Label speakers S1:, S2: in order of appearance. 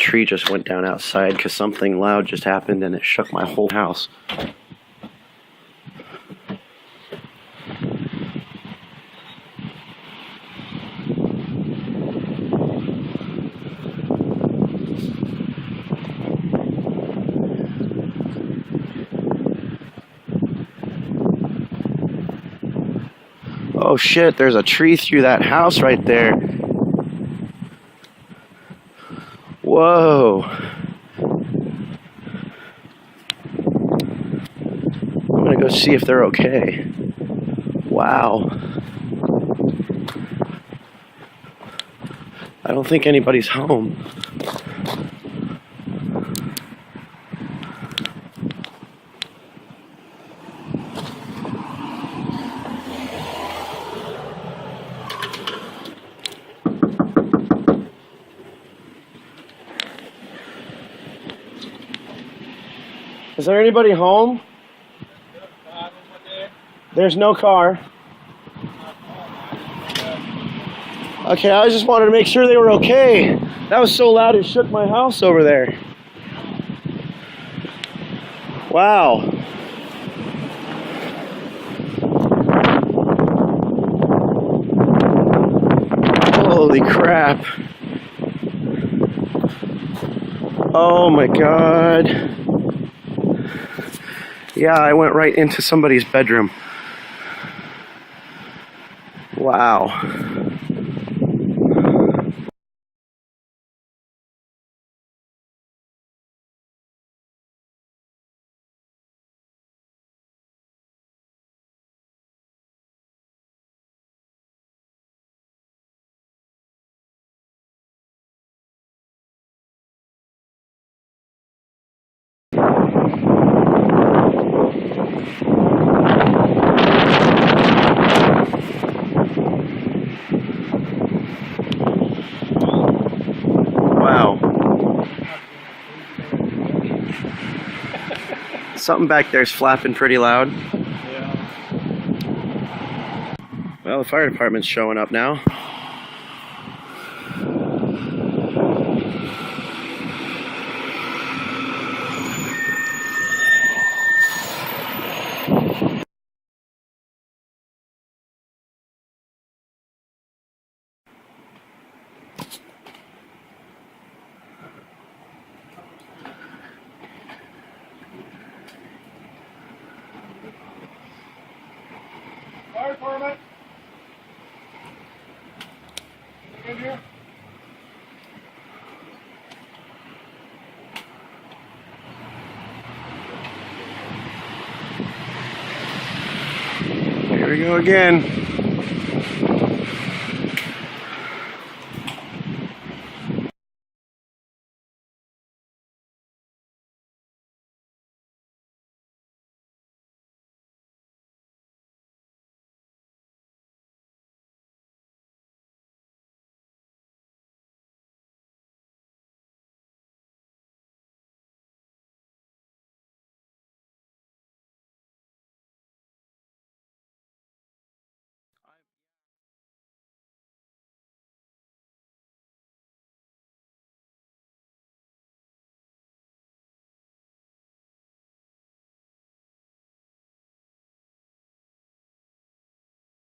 S1: tree just went down outside because something loud just happened and it shook my whole house. Oh shit, there's a tree through that house right there. Whoa. I'm gonna go see if they're okay. Wow. I don't think anybody's home. Is there anybody home? There's no car. Okay, I just wanted to make sure they were okay. That was so loud it shook my house over there. Wow. Holy crap. Oh my God. Yeah, I went right into somebody's bedroom. Wow. Something back there is flapping pretty loud.
S2: Yeah.
S1: Well, the fire department's showing up now.
S2: Fire department. In here.
S1: Here we go again.